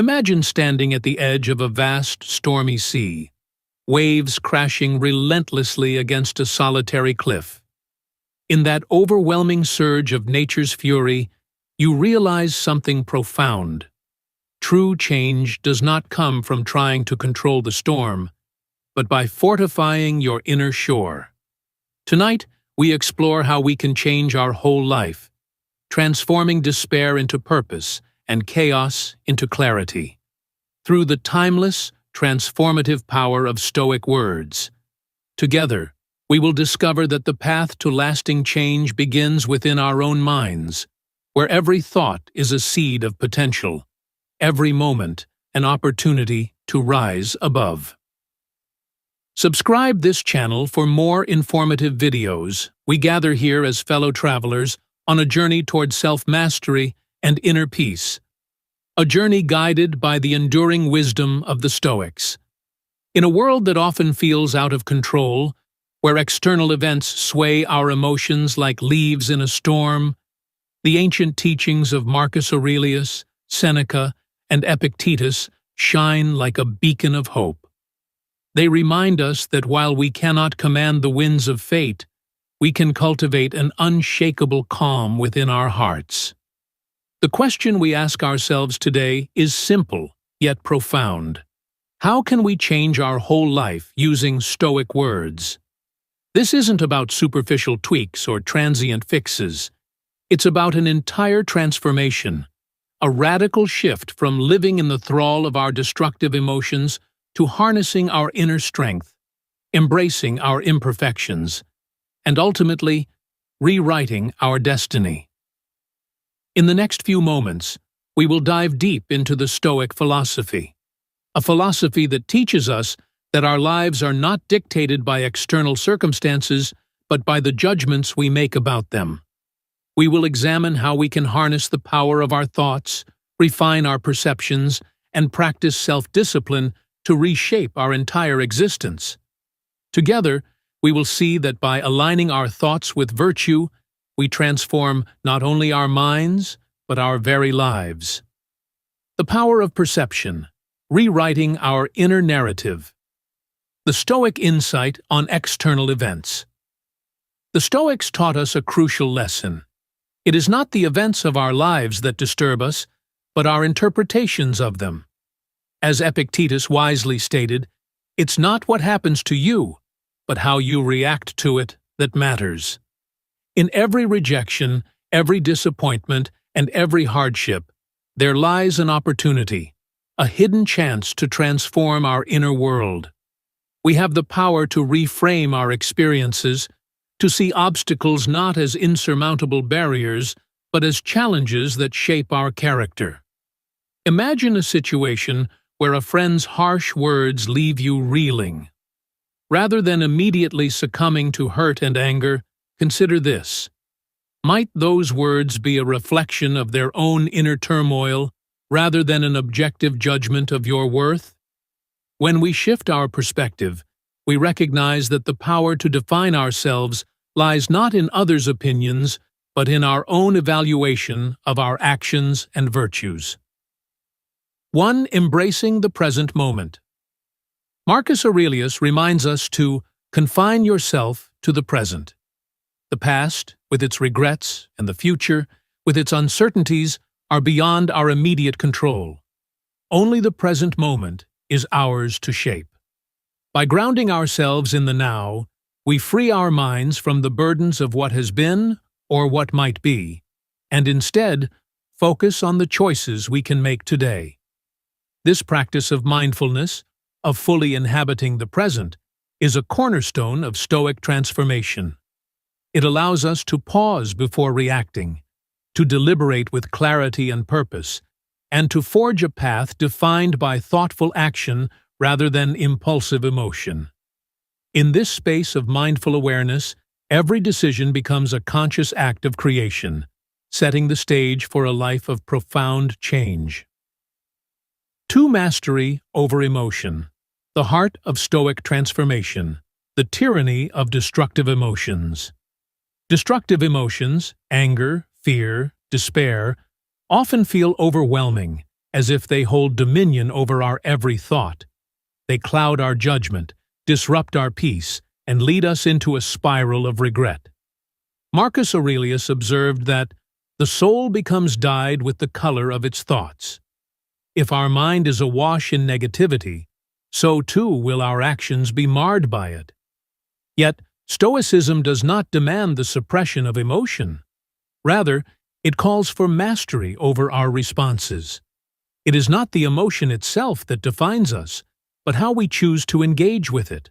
Imagine standing at the edge of a vast, stormy sea, waves crashing relentlessly against a solitary cliff. In that overwhelming surge of nature's fury, you realize something profound. True change does not come from trying to control the storm, but by fortifying your inner shore. Tonight, we explore how we can change our whole life, transforming despair into purpose and chaos into clarity, through the timeless, transformative power of Stoic words. Together, we will discover that the path to lasting change begins within our own minds, where every thought is a seed of potential, every moment an opportunity to rise above. Subscribe this channel for more informative videos. We gather here as fellow travelers on a journey toward self-mastery and inner peace, a journey guided by the enduring wisdom of the Stoics. In a world that often feels out of control, where external events sway our emotions like leaves in a storm, the ancient teachings of Marcus Aurelius, Seneca, and Epictetus shine like a beacon of hope. They remind us that while we cannot command the winds of fate, we can cultivate an unshakable calm within our hearts. The question we ask ourselves today is simple, yet profound. How can we change our whole life using Stoic words? This isn't about superficial tweaks or transient fixes. It's about an entire transformation, a radical shift from living in the thrall of our destructive emotions to harnessing our inner strength, embracing our imperfections, and ultimately, rewriting our destiny. In the next few moments, we will dive deep into the Stoic philosophy, a philosophy that teaches us that our lives are not dictated by external circumstances, but by the judgments we make about them. We will examine how we can harness the power of our thoughts, refine our perceptions, and practice self-discipline to reshape our entire existence. Together, we will see that by aligning our thoughts with virtue, we transform not only our minds, but our very lives. The power of perception, rewriting our inner narrative. The Stoic insight on external events. The Stoics taught us a crucial lesson. It is not the events of our lives that disturb us, but our interpretations of them. As Epictetus wisely stated, it's not what happens to you, but how you react to it that matters. In every rejection, every disappointment, and every hardship, there lies an opportunity, a hidden chance to transform our inner world. We have the power to reframe our experiences, to see obstacles not as insurmountable barriers, but as challenges that shape our character. Imagine a situation where a friend's harsh words leave you reeling. Rather than immediately succumbing to hurt and anger, consider this. Might those words be a reflection of their own inner turmoil, rather than an objective judgment of your worth? When we shift our perspective, we recognize that the power to define ourselves lies not in others' opinions, but in our own evaluation of our actions and virtues. 1. Embracing the present moment. Marcus Aurelius reminds us to confine yourself to the present. The past, with its regrets, and the future, with its uncertainties, are beyond our immediate control. Only the present moment is ours to shape. By grounding ourselves in the now, we free our minds from the burdens of what has been or what might be, and instead focus on the choices we can make today. This practice of mindfulness, of fully inhabiting the present, is a cornerstone of Stoic transformation. It allows us to pause before reacting, to deliberate with clarity and purpose, and to forge a path defined by thoughtful action rather than impulsive emotion. In this space of mindful awareness, every decision becomes a conscious act of creation, setting the stage for a life of profound change. 2. Mastery over emotion. The heart of Stoic transformation. The tyranny of destructive emotions. Destructive emotions, anger, fear, despair, often feel overwhelming, as if they hold dominion over our every thought. They cloud our judgment, disrupt our peace, and lead us into a spiral of regret. Marcus Aurelius observed that the soul becomes dyed with the color of its thoughts. If our mind is awash in negativity, so too will our actions be marred by it. Yet, Stoicism does not demand the suppression of emotion. Rather, it calls for mastery over our responses. It is not the emotion itself that defines us, but how we choose to engage with it.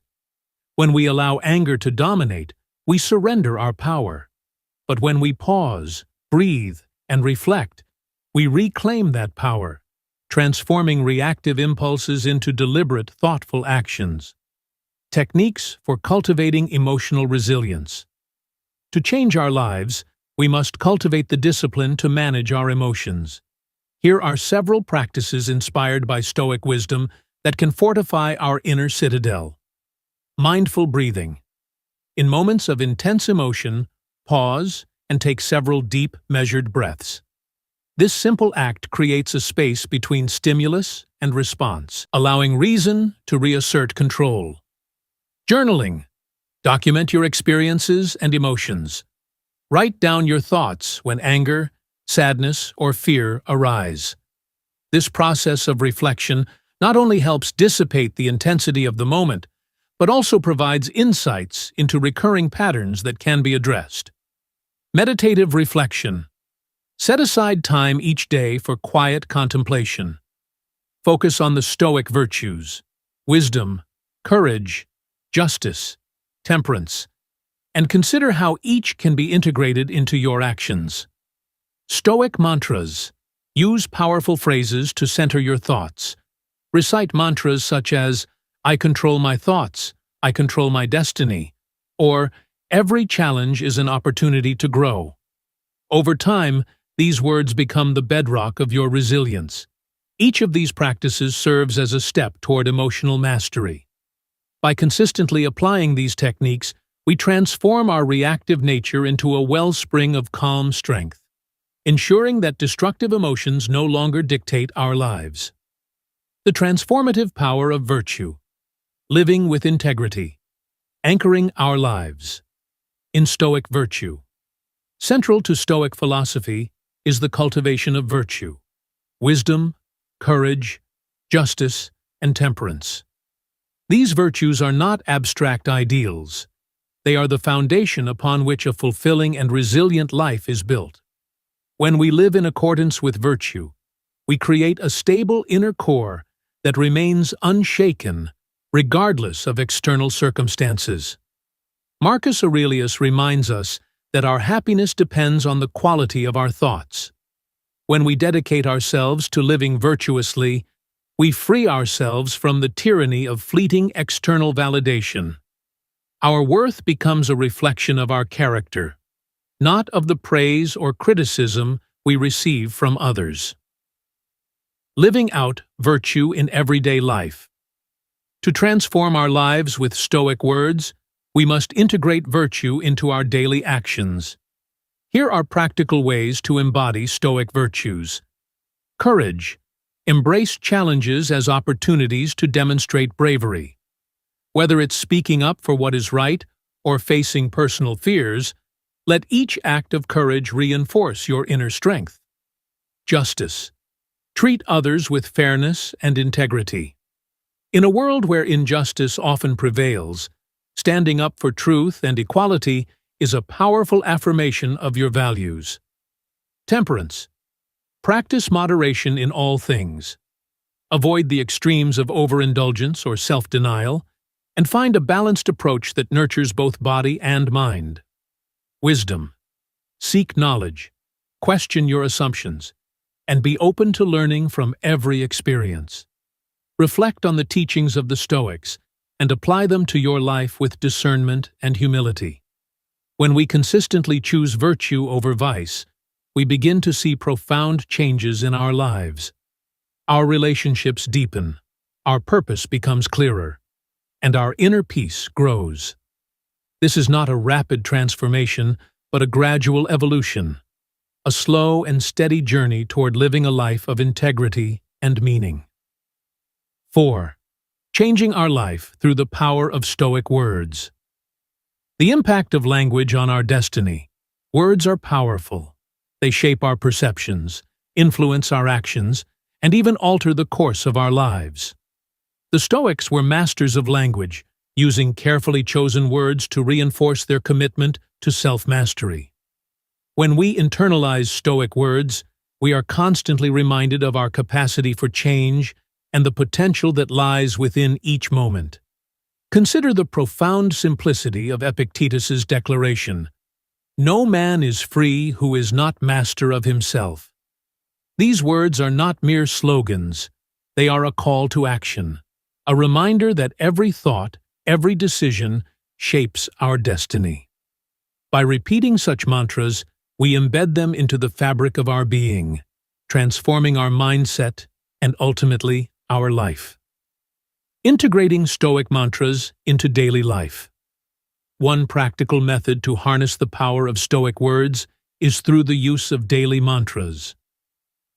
When we allow anger to dominate, we surrender our power. But when we pause, breathe, and reflect, we reclaim that power, transforming reactive impulses into deliberate, thoughtful actions. Techniques for cultivating emotional resilience. To change our lives, we must cultivate the discipline to manage our emotions. Here are several practices inspired by Stoic wisdom that can fortify our inner citadel. Mindful breathing. In moments of intense emotion, pause and take several deep, measured breaths. This simple act creates a space between stimulus and response, allowing reason to reassert control. Journaling. Document your experiences and emotions. Write down your thoughts when anger, sadness, or fear arise. This process of reflection not only helps dissipate the intensity of the moment, but also provides insights into recurring patterns that can be addressed. Meditative reflection. Set aside time each day for quiet contemplation. Focus on the Stoic virtues: wisdom, courage, justice, temperance, and consider how each can be integrated into your actions. Stoic mantras. Use powerful phrases to center your thoughts. Recite mantras such as, "I control my thoughts," "I control my destiny," or "Every challenge is an opportunity to grow." Over time, these words become the bedrock of your resilience. Each of these practices serves as a step toward emotional mastery. By consistently applying these techniques, we transform our reactive nature into a wellspring of calm strength, ensuring that destructive emotions no longer dictate our lives. The transformative power of virtue. Living with integrity. Anchoring our lives. In Stoic virtue. Central to Stoic philosophy is the cultivation of virtue: wisdom, courage, justice, and temperance. These virtues are not abstract ideals. They are the foundation upon which a fulfilling and resilient life is built. When we live in accordance with virtue, we create a stable inner core that remains unshaken, regardless of external circumstances. Marcus Aurelius reminds us that our happiness depends on the quality of our thoughts. When we dedicate ourselves to living virtuously, we free ourselves from the tyranny of fleeting external validation. Our worth becomes a reflection of our character, not of the praise or criticism we receive from others. Living out virtue in everyday life. To transform our lives with Stoic words, we must integrate virtue into our daily actions. Here are practical ways to embody Stoic virtues. Courage. Embrace challenges as opportunities to demonstrate bravery. Whether it's speaking up for what is right or facing personal fears, let each act of courage reinforce your inner strength. Justice. Treat others with fairness and integrity. In a world where injustice often prevails, standing up for truth and equality is a powerful affirmation of your values. Temperance. Practice moderation in all things. Avoid the extremes of overindulgence or self-denial, and find a balanced approach that nurtures both body and mind. Wisdom. Seek knowledge, question your assumptions, and be open to learning from every experience. Reflect on the teachings of the Stoics and apply them to your life with discernment and humility. When we consistently choose virtue over vice, we begin to see profound changes in our lives. Our relationships deepen, our purpose becomes clearer, and our inner peace grows. This is not a rapid transformation, but a gradual evolution, a slow and steady journey toward living a life of integrity and meaning. 4. Changing our life through the power of Stoic words. The impact of language on our destiny. Words are powerful. They shape our perceptions, influence our actions, and even alter the course of our lives. The Stoics were masters of language, using carefully chosen words to reinforce their commitment to self-mastery. When we internalize Stoic words, we are constantly reminded of our capacity for change and the potential that lies within each moment. Consider the profound simplicity of Epictetus's declaration, "No man is free who is not master of himself." These words are not mere slogans, they are a call to action, a reminder that every thought, every decision shapes our destiny. By repeating such mantras, we embed them into the fabric of our being, transforming our mindset and ultimately our life. Integrating Stoic mantras into daily life. One practical method to harness the power of Stoic words is through the use of daily mantras.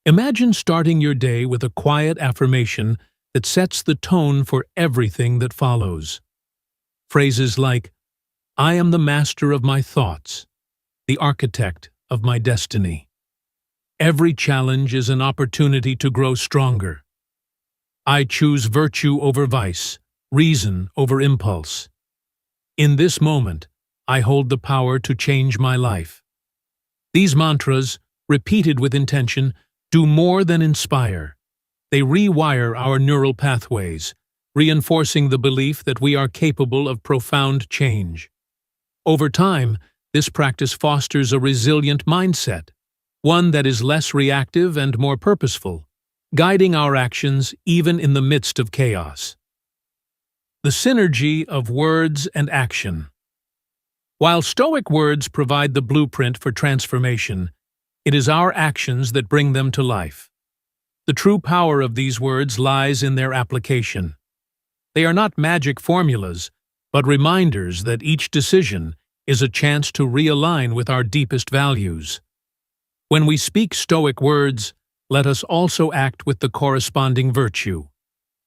Imagine starting your day with a quiet affirmation that sets the tone for everything that follows. Phrases like, "I am the master of my thoughts, the architect of my destiny. Every challenge is an opportunity to grow stronger. I choose virtue over vice, reason over impulse. In this moment, I hold the power to change my life." These mantras, repeated with intention, do more than inspire. They rewire our neural pathways, reinforcing the belief that we are capable of profound change. Over time, this practice fosters a resilient mindset, one that is less reactive and more purposeful, guiding our actions even in the midst of chaos. The synergy of words and action. While Stoic words provide the blueprint for transformation, it is our actions that bring them to life. The true power of these words lies in their application. They are not magic formulas, but reminders that each decision is a chance to realign with our deepest values. When we speak Stoic words, let us also act with the corresponding virtue.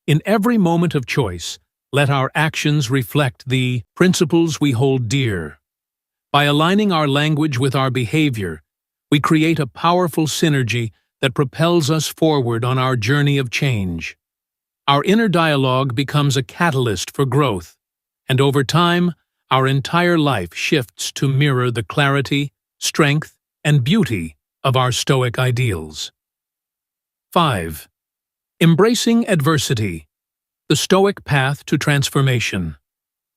In every moment of choice, let our actions reflect the principles we hold dear. By aligning our language with our behavior, we create a powerful synergy that propels us forward on our journey of change. Our inner dialogue becomes a catalyst for growth, and over time, our entire life shifts to mirror the clarity, strength, and beauty of our Stoic ideals. 5. Embracing adversity. The Stoic path to transformation.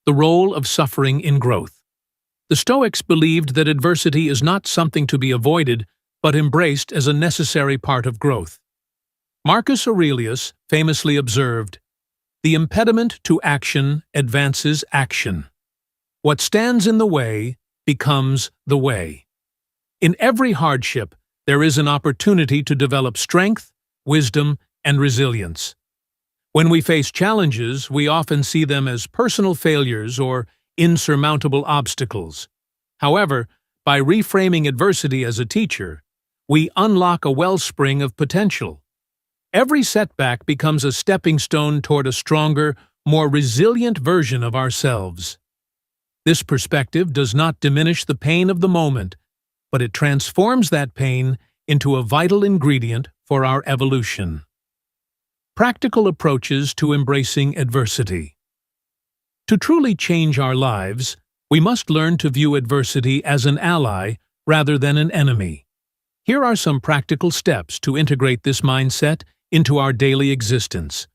The role of suffering in growth. The Stoics believed that adversity is not something to be avoided, but embraced as a necessary part of growth. Marcus Aurelius famously observed, "The impediment to action advances action. What stands in the way becomes the way." In every hardship, there is an opportunity to develop strength, wisdom, and resilience. When we face challenges, we often see them as personal failures or insurmountable obstacles. However, by reframing adversity as a teacher, we unlock a wellspring of potential. Every setback becomes a stepping stone toward a stronger, more resilient version of ourselves. This perspective does not diminish the pain of the moment, but it transforms that pain into a vital ingredient for our evolution. Practical approaches to embracing adversity. To truly change our lives, we must learn to view adversity as an ally rather than an enemy. Here are some practical steps to integrate this mindset into our daily existence.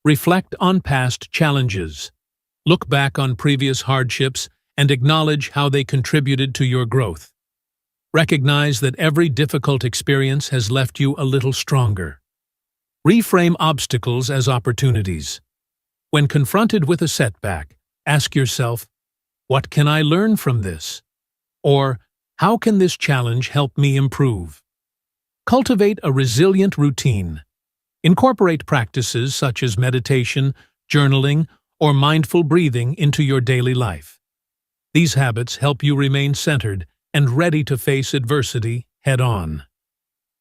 Reflect on past challenges. Look back on previous hardships and acknowledge how they contributed to your growth. Recognize that every difficult experience has left you a little stronger. Reframe obstacles as opportunities. When confronted with a setback, ask yourself, "What can I learn from this?" Or, "How can this challenge help me improve?" Cultivate a resilient routine. Incorporate practices such as meditation, journaling, or mindful breathing into your daily life. These habits help you remain centered and ready to face adversity head-on.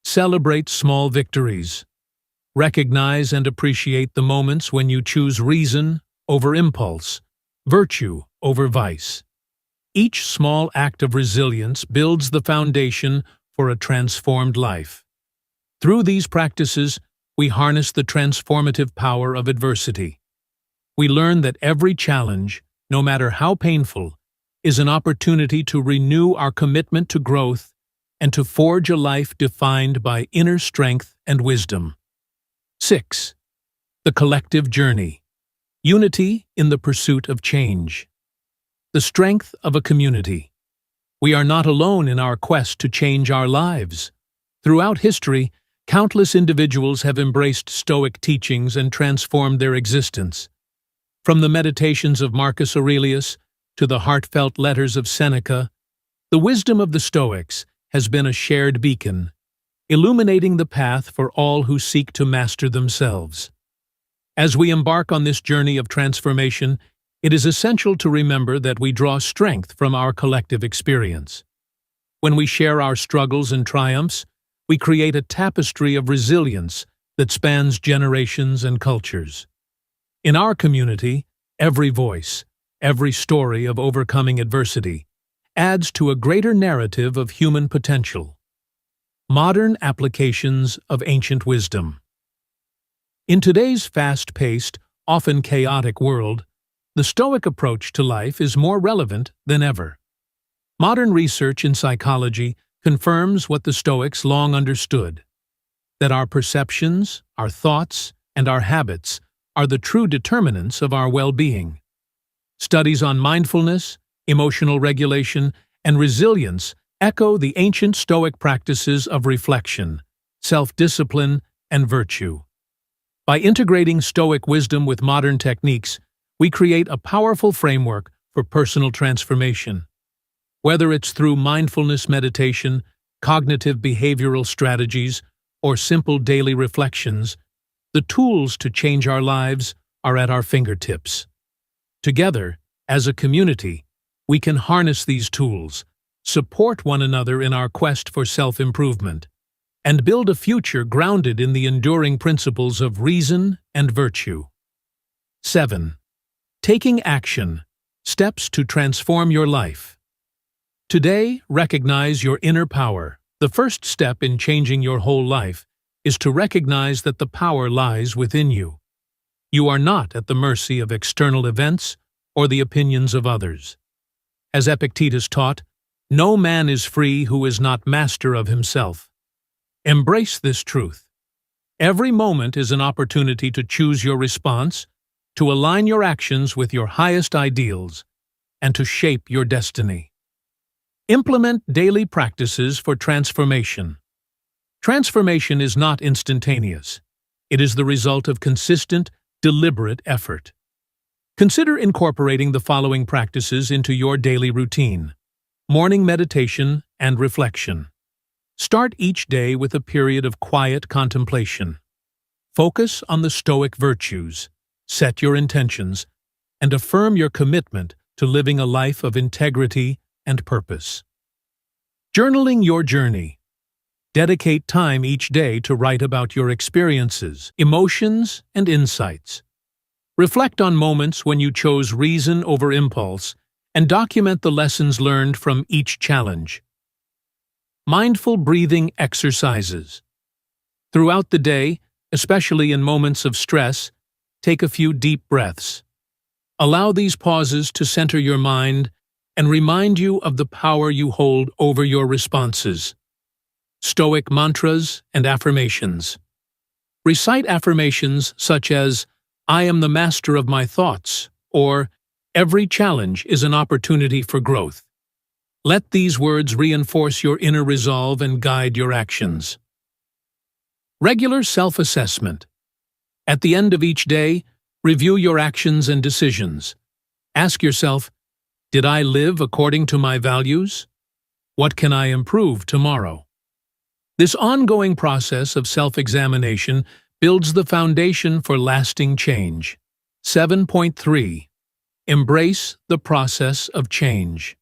Celebrate small victories. Recognize and appreciate the moments when you choose reason over impulse, virtue over vice. Each small act of resilience builds the foundation for a transformed life. Through these practices, we harness the transformative power of adversity. We learn that every challenge, no matter how painful, is an opportunity to renew our commitment to growth and to forge a life defined by inner strength and wisdom. 6. The collective journey. Unity in the pursuit of change. The strength of a community. We are not alone in our quest to change our lives. Throughout history, countless individuals have embraced Stoic teachings and transformed their existence. From the meditations of Marcus Aurelius to the heartfelt letters of Seneca, the wisdom of the Stoics has been a shared beacon, illuminating the path for all who seek to master themselves. As we embark on this journey of transformation, it is essential to remember that we draw strength from our collective experience. When we share our struggles and triumphs, we create a tapestry of resilience that spans generations and cultures. In our community, every voice, every story of overcoming adversity, adds to a greater narrative of human potential. Modern applications of ancient wisdom. In today's fast-paced, often chaotic world, the Stoic approach to life is more relevant than ever. Modern research in psychology confirms what the Stoics long understood, that our perceptions, our thoughts, and our habits are the true determinants of our well-being. Studies on mindfulness, emotional regulation, and resilience echo the ancient Stoic practices of reflection, self-discipline, and virtue. By integrating Stoic wisdom with modern techniques, we create a powerful framework for personal transformation. Whether it's through mindfulness meditation, cognitive behavioral strategies, or simple daily reflections, the tools to change our lives are at our fingertips. Together, as a community, we can harness these tools, support one another in our quest for self-improvement, and build a future grounded in the enduring principles of reason and virtue. 7. Taking action. Steps to transform your life. Today, recognize your inner power. The first step in changing your whole life is to recognize that the power lies within you. You are not at the mercy of external events or the opinions of others. As Epictetus taught, no man is free who is not master of himself. Embrace this truth. Every moment is an opportunity to choose your response, to align your actions with your highest ideals, and to shape your destiny. Implement daily practices for transformation. Transformation is not instantaneous. It is the result of consistent, deliberate effort. Consider incorporating the following practices into your daily routine. Morning meditation and reflection. Start each day with a period of quiet contemplation. Focus on the Stoic virtues, set your intentions, and affirm your commitment to living a life of integrity and purpose. Journaling your journey. Dedicate time each day to write about your experiences, emotions, and insights. Reflect on moments when you chose reason over impulse and document the lessons learned from each challenge. Mindful breathing exercises. Throughout the day, especially in moments of stress, take a few deep breaths. Allow these pauses to center your mind and remind you of the power you hold over your responses. Stoic mantras and affirmations. Recite affirmations such as, "I am the master of my thoughts," or "Every challenge is an opportunity for growth." Let these words reinforce your inner resolve and guide your actions. Regular self-assessment. At the end of each day, review your actions and decisions. Ask yourself, did I live according to my values? What can I improve tomorrow? This ongoing process of self-examination builds the foundation for lasting change. 7.3. Embrace the process of change.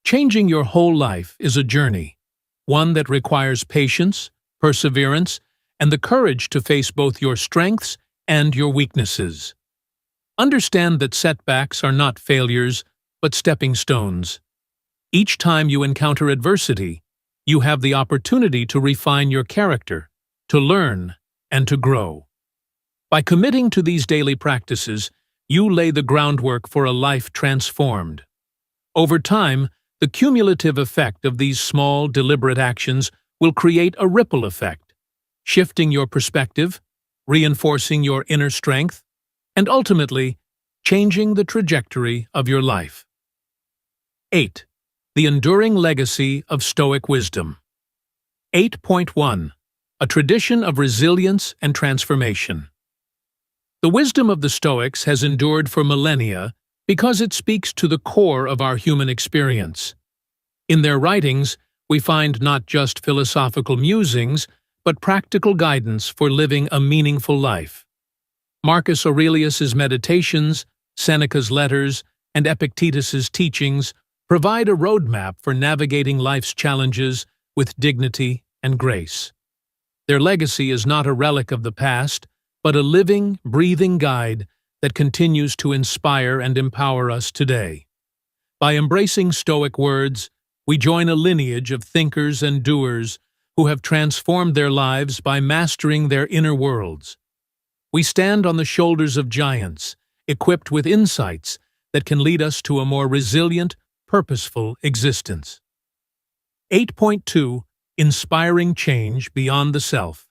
Changing your whole life is a journey, one that requires patience, perseverance, and the courage to face both your strengths and your weaknesses. Understand that setbacks are not failures, but stepping stones. Each time you encounter adversity, you have the opportunity to refine your character, to learn, and to grow. By committing to these daily practices, you lay the groundwork for a life transformed. Over time, the cumulative effect of these small, deliberate actions will create a ripple effect, shifting your perspective, reinforcing your inner strength, and ultimately, changing the trajectory of your life. 8. The enduring legacy of Stoic wisdom. 8.1. A tradition of resilience and transformation. The wisdom of the Stoics has endured for millennia because it speaks to the core of our human experience. In their writings, we find not just philosophical musings, but practical guidance for living a meaningful life. Marcus Aurelius's meditations, Seneca's letters, and Epictetus's teachings provide a roadmap for navigating life's challenges with dignity and grace. Their legacy is not a relic of the past, but a living, breathing guide that continues to inspire and empower us today. By embracing Stoic words, we join a lineage of thinkers and doers who have transformed their lives by mastering their inner worlds. We stand on the shoulders of giants, equipped with insights that can lead us to a more resilient, purposeful existence. 8.2. Inspiring change beyond the self.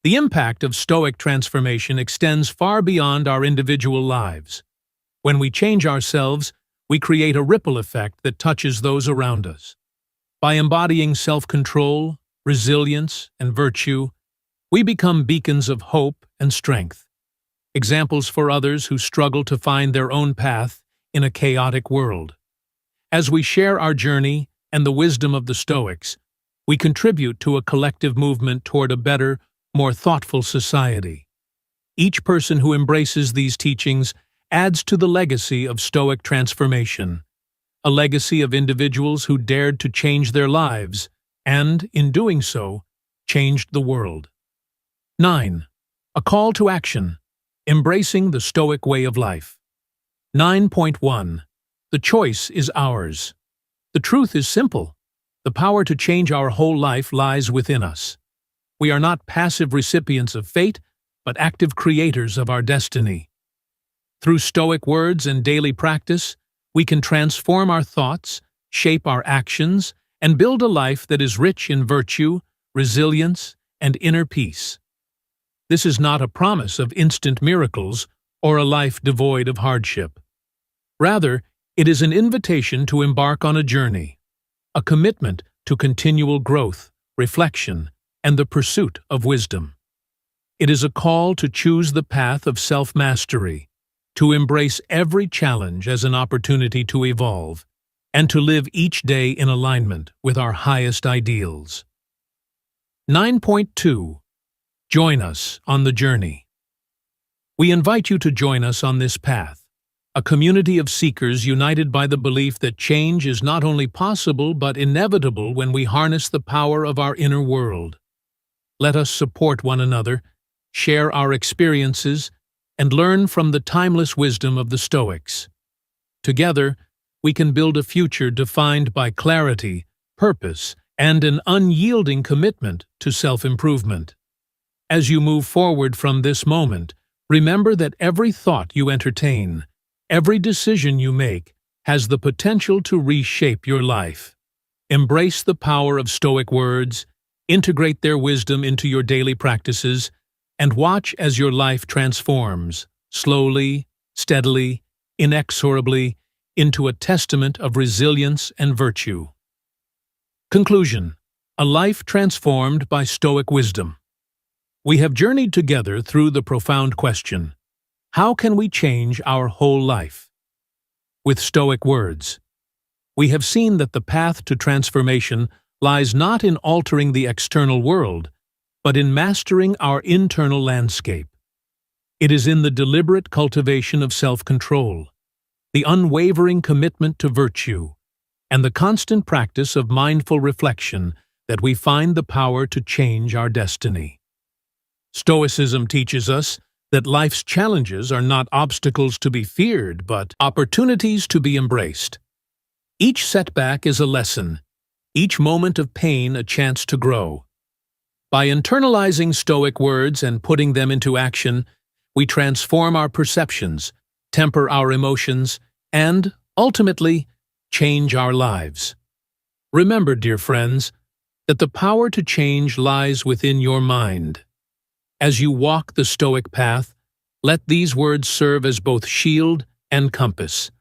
The impact of Stoic transformation extends far beyond our individual lives. When we change ourselves, we create a ripple effect that touches those around us. By embodying self-control, resilience, and virtue, we become beacons of hope and strength, examples for others who struggle to find their own path in a chaotic world. As we share our journey and the wisdom of the Stoics, we contribute to a collective movement toward a better, more thoughtful society. Each person who embraces these teachings adds to the legacy of Stoic transformation, a legacy of individuals who dared to change their lives and, in doing so, changed the world. 9. A call to action, embracing the Stoic way of life. 9.1. The choice is ours. The truth is simple. The power to change our whole life lies within us. We are not passive recipients of fate, but active creators of our destiny. Through Stoic words and daily practice, we can transform our thoughts, shape our actions, and build a life that is rich in virtue, resilience, and inner peace. This is not a promise of instant miracles or a life devoid of hardship. Rather, it is an invitation to embark on a journey, a commitment to continual growth, reflection, and the pursuit of wisdom. It is a call to choose the path of self-mastery, to embrace every challenge as an opportunity to evolve, and to live each day in alignment with our highest ideals. 9.2. Join us on the journey. We invite you to join us on this path, a community of seekers united by the belief that change is not only possible but inevitable when we harness the power of our inner world. Let us support one another, share our experiences, and learn from the timeless wisdom of the Stoics. Together, we can build a future defined by clarity, purpose, and an unyielding commitment to self-improvement. As you move forward from this moment, remember that every thought you entertain, every decision you make, has the potential to reshape your life. Embrace the power of Stoic words, integrate their wisdom into your daily practices, and watch as your life transforms, slowly, steadily, inexorably, into a testament of resilience and virtue. Conclusion: a life transformed by Stoic wisdom. We have journeyed together through the profound question, how can we change our whole life? With Stoic words, we have seen that the path to transformation lies not in altering the external world, but in mastering our internal landscape. It is in the deliberate cultivation of self-control, the unwavering commitment to virtue, and the constant practice of mindful reflection that we find the power to change our destiny. Stoicism teaches us that life's challenges are not obstacles to be feared, but opportunities to be embraced. Each setback is a lesson, each moment of pain a chance to grow. By internalizing Stoic words and putting them into action, we transform our perceptions, temper our emotions, and, ultimately, change our lives. Remember, dear friends, that the power to change lies within your mind. As you walk the Stoic path, let these words serve as both shield and compass,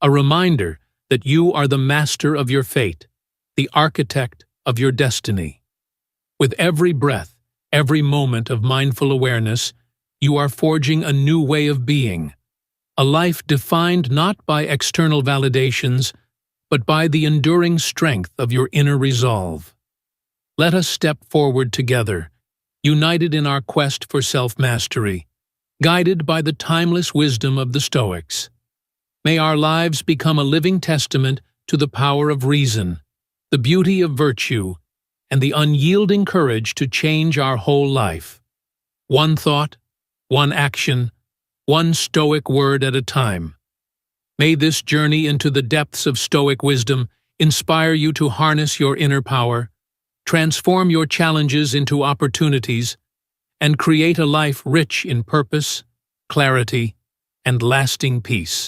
a reminder that you are the master of your fate, the architect of your destiny. With every breath, every moment of mindful awareness, you are forging a new way of being, a life defined not by external validations, but by the enduring strength of your inner resolve. Let us step forward together, united in our quest for self-mastery, guided by the timeless wisdom of the Stoics. May our lives become a living testament to the power of reason, the beauty of virtue, and the unyielding courage to change our whole life. One thought, one action, one Stoic word at a time. May this journey into the depths of Stoic wisdom inspire you to harness your inner power, transform your challenges into opportunities, and create a life rich in purpose, clarity, and lasting peace.